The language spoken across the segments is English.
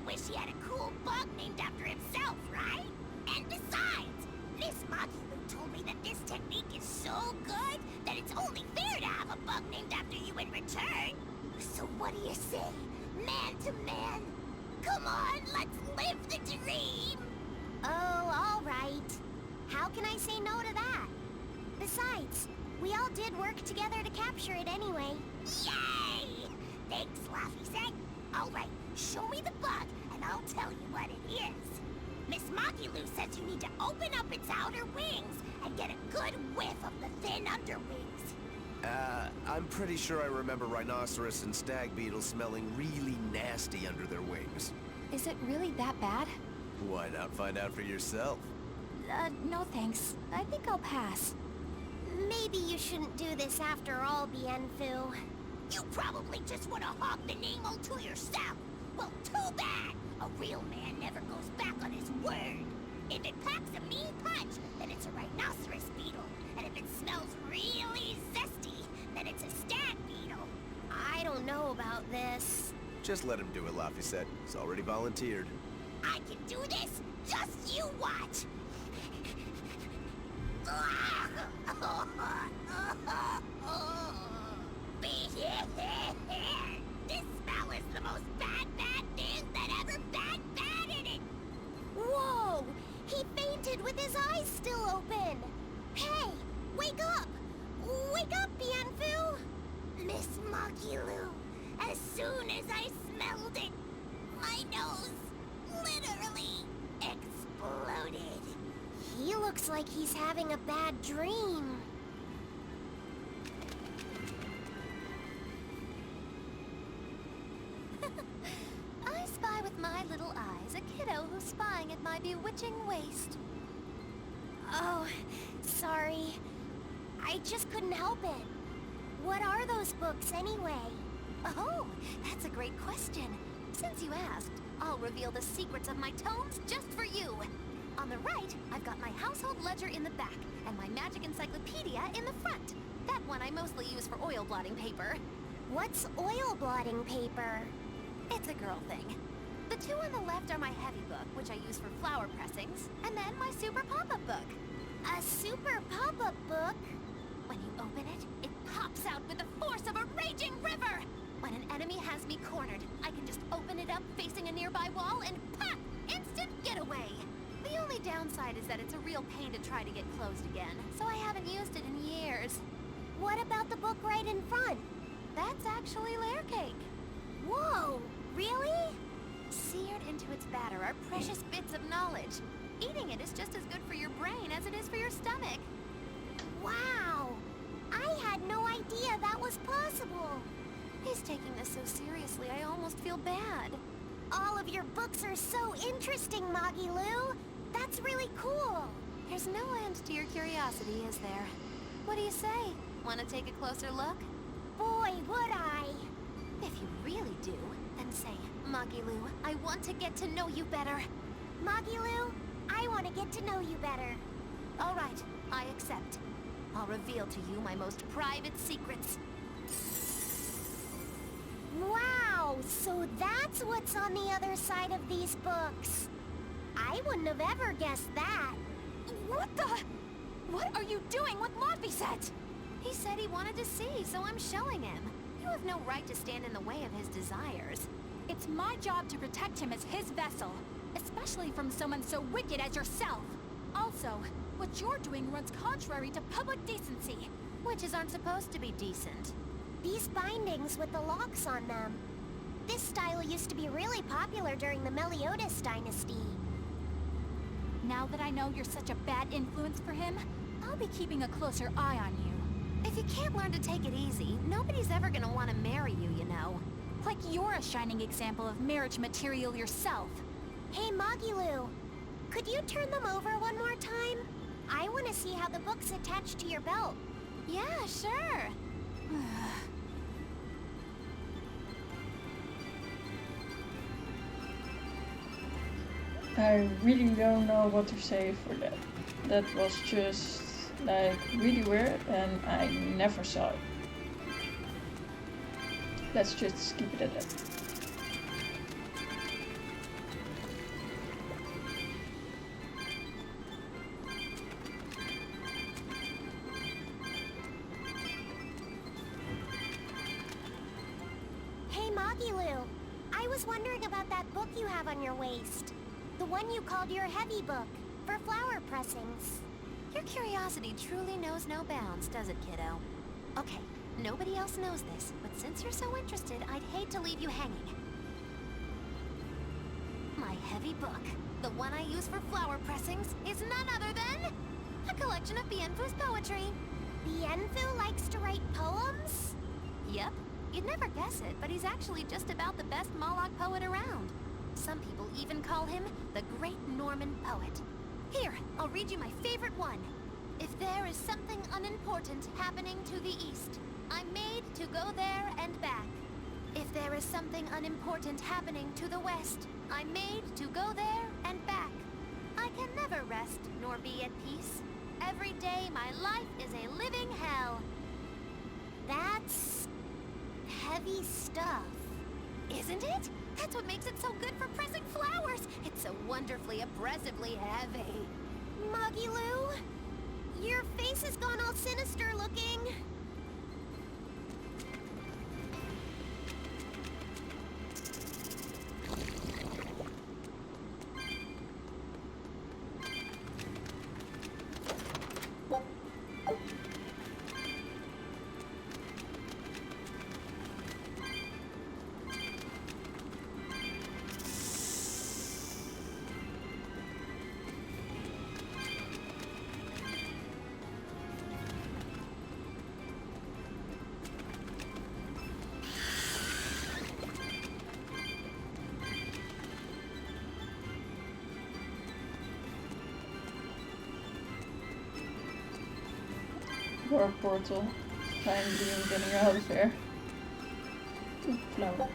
Wish he had a cool bug named after himself, right? And besides, Miss Magilou told me that this technique is so good that it's only fair to have a bug named after you in return. So what do you say? Man to man? Come on, let's live the dream! Oh, all right. How can I say no to that? Besides, we all did work together to capture it anyway. Yay! Thanks, Laffy said. All right, show me the bug, and I'll tell you what it is. Miss Magilou says you need to open up its outer wings and get a good whiff of the thin underwings. I'm pretty sure I remember rhinoceros and stag beetles smelling really nasty under their wings. Is it really that bad? Why not find out for yourself? No thanks. I think I'll pass. Maybe you shouldn't do this after all, Bienfu. You probably just want to hog the name all to yourself. Well, too bad. A real man never goes back on his word. If it packs a mean punch, then it's a rhinoceros beetle. And if it smells really zesty, then it's a stag beetle. I don't know about this. Just let him do it, Laffy. He's already volunteered. I can do this? Just you watch! This smell is the most bad thing that ever batted it! Whoa! He fainted with his eyes still open! Hey! Wake up! Wake up, Bienfu! Miss Magilou, as soon as I smelled it, my nose literally exploded. He looks like he's having a bad dream. I spy with my little eyes a kiddo who's spying at my bewitching waist. Oh, sorry. I just couldn't help it. What are those books anyway? Oh, that's a great question. Since you asked, I'll reveal the secrets of my tomes just for you. On the right, I've got my household ledger in the back, and my magic encyclopedia in the front. That one I mostly use for oil blotting paper. What's oil blotting paper? It's a girl thing. The two on the left are my heavy book, which I use for flower pressings, and then my super pop-up book. A super pop-up book? When you open it, it pops out with the force of a raging river! When an enemy has me cornered, I can just open it up facing a nearby wall and pop! Instant getaway! The only downside is that it's a real pain to try to get closed again, so I haven't used it in years. What about the book right in front? That's actually layer cake. Whoa! Really? Seared into its batter are precious bits of knowledge. Eating it is just as good for your brain as it is for your stomach. Wow! I had no idea that was possible. He's taking this so seriously, I almost feel bad. All of your books are so interesting, Magilou. That's really cool. There's no end to your curiosity, is there? What do you say? Want to take a closer look? Boy, would I. If you really do, then say, Magilou, I want to get to know you better. Magilou, I want to get to know you better. All right, I accept. I'll reveal to you my most private secrets. Wow, so that's what's on the other side of these books. I wouldn't have ever guessed that. What the? What are you doing with Laffy? He said he wanted to see, so I'm showing him. You have no right to stand in the way of his desires. It's my job to protect him as his vessel, especially from someone so wicked as yourself. Also, what you're doing runs contrary to public decency. Witches aren't supposed to be decent. These bindings with the locks on them. This style used to be really popular during the Meliodas dynasty. Now that I know you're such a bad influence for him, I'll be keeping a closer eye on you. If you can't learn to take it easy, nobody's ever gonna want to marry you, you know. Like you're a shining example of marriage material yourself. Hey, Magilou, could you turn them over one more time? I want to see how the book's attached to your belt. Yeah, sure. I really don't know what to say for that. That was just like really weird and I never saw it. Let's just keep it at that. Muggy Lou. I was wondering about that book you have on your waist. The one you called your heavy book, for flower pressings. Your curiosity truly knows no bounds, does it, kiddo? Okay, nobody else knows this, but since you're so interested, I'd hate to leave you hanging. My heavy book, the one I use for flower pressings, is none other than a collection of Bienfu's poetry. Bienfu likes to write poems? Yep. You'd never guess it, but he's actually just about the best Moloch poet around. Some people even call him the Great Norman Poet. Here, I'll read you my favorite one. If there is something unimportant happening to the east, I'm made to go there and back. If there is something unimportant happening to the west, I'm made to go there and back. I can never rest nor be at peace. Every day my life is a living hell. That's heavy stuff. Isn't it? That's what makes it so good for pressing flowers. It's so wonderfully, oppressively heavy. Muggy Lou, your face has gone all sinister looking. Warp portal. Finally, I'm getting out of here. Ooh, flower.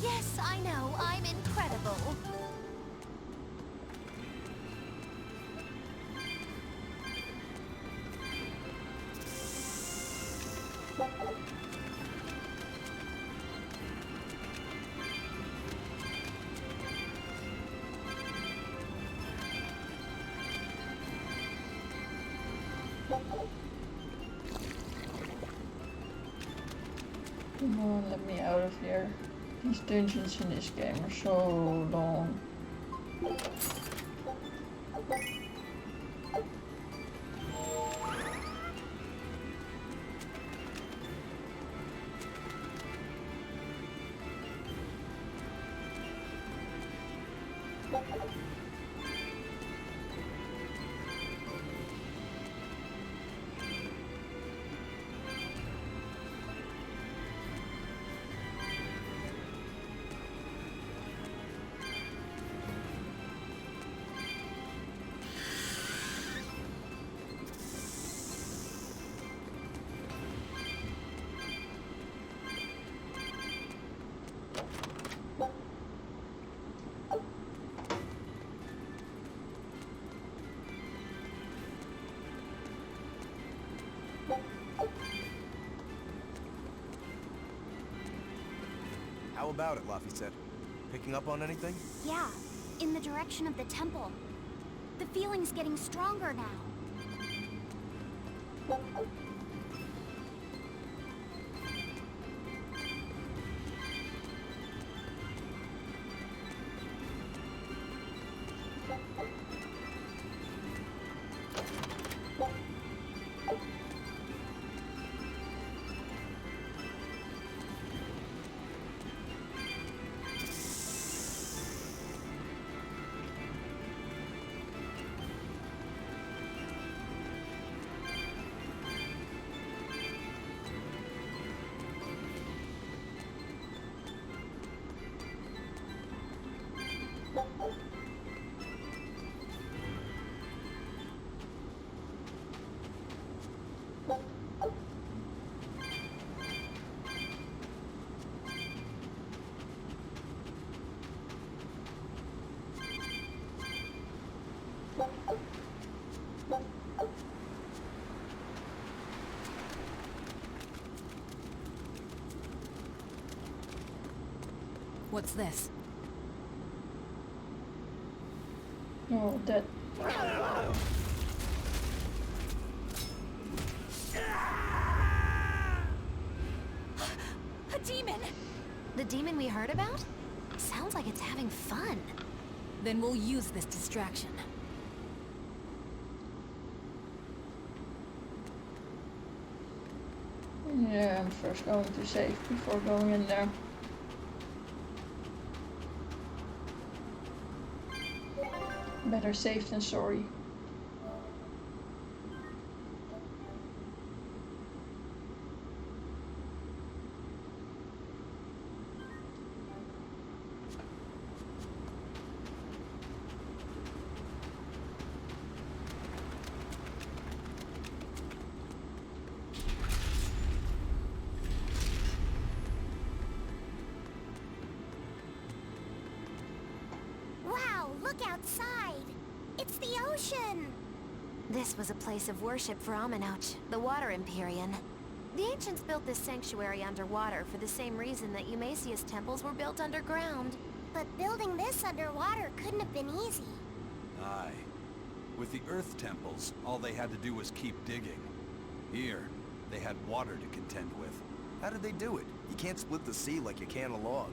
Yes, I know. I'm incredible. Come on, let me out of here. These dungeons in this game are so long. How about it, Luffy said? Picking up on anything? Yeah, in the direction of the temple. The feeling's getting stronger now. What's this? Oh, that. A demon! The demon we heard about? Sounds like it's having fun. Then we'll use this distraction. Yeah, I'm first going to save before going in there. Better safe than sorry. Wow, look outside. It's the ocean. This was a place of worship for Aminoch, the Water Empyrean. The ancients built this sanctuary underwater for the same reason that Eumasius temples were built underground. But building this underwater couldn't have been easy. Aye. With the Earth temples, all they had to do was keep digging. Here, they had water to contend with. How did they do it? You can't split the sea like you can a log.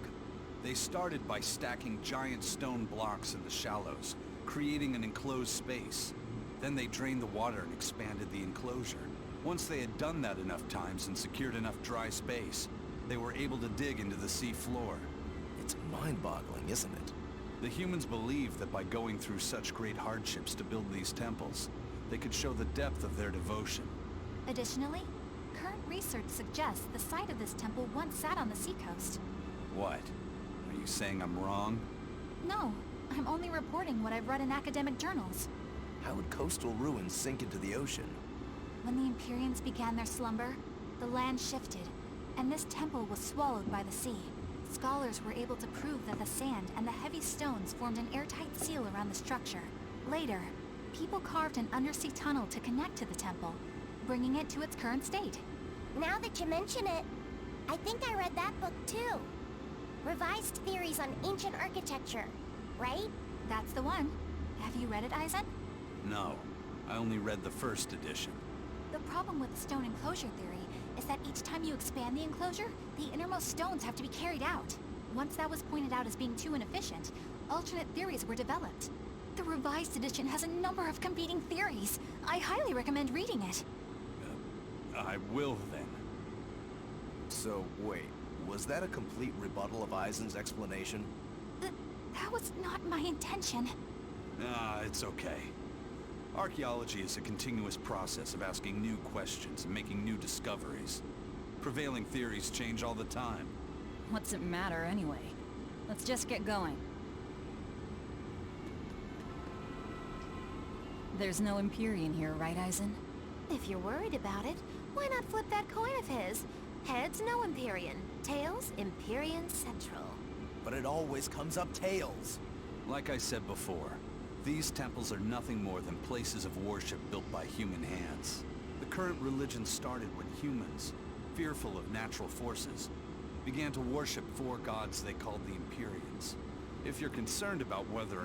They started by stacking giant stone blocks in the shallows, creating an enclosed space. Then they drained the water and expanded the enclosure. Once they had done that enough times and secured enough dry space, they were able to dig into the sea floor. It's mind-boggling, isn't it? The humans believed that by going through such great hardships to build these temples, they could show the depth of their devotion. Additionally, current research suggests the site of this temple once sat on the seacoast. What? Are you saying I'm wrong? No, I'm only reporting what I've read in academic journals. How would coastal ruins sink into the ocean? When the Empyreans began their slumber, the land shifted, and this temple was swallowed by the sea. Scholars were able to prove that the sand and the heavy stones formed an airtight seal around the structure. Later, people carved an undersea tunnel to connect to the temple, bringing it to its current state. Now that you mention it, I think I read that book too. Revised Theories on Ancient Architecture, right? That's the one. Have you read it, Eisen? No. I only read the first edition. The problem with the stone enclosure theory is that each time you expand the enclosure, the innermost stones have to be carried out. Once that was pointed out as being too inefficient, alternate theories were developed. The revised edition has a number of competing theories. I highly recommend reading it. I will then. So, wait. Was that a complete rebuttal of Eisen's explanation? That was not my intention. Ah, it's okay. Archaeology is a continuous process of asking new questions and making new discoveries. Prevailing theories change all the time. What's it matter anyway? Let's just get going. There's no Empyrean here, right, Eisen? If you're worried about it, why not flip that coin of his? Heads, no Empyrean. Tails, Empyrean Central. But it always comes up tails. Like I said before, these temples are nothing more than places of worship built by human hands. The current religion started when humans, fearful of natural forces, began to worship four gods they called the Empyreans. If you're concerned about whether or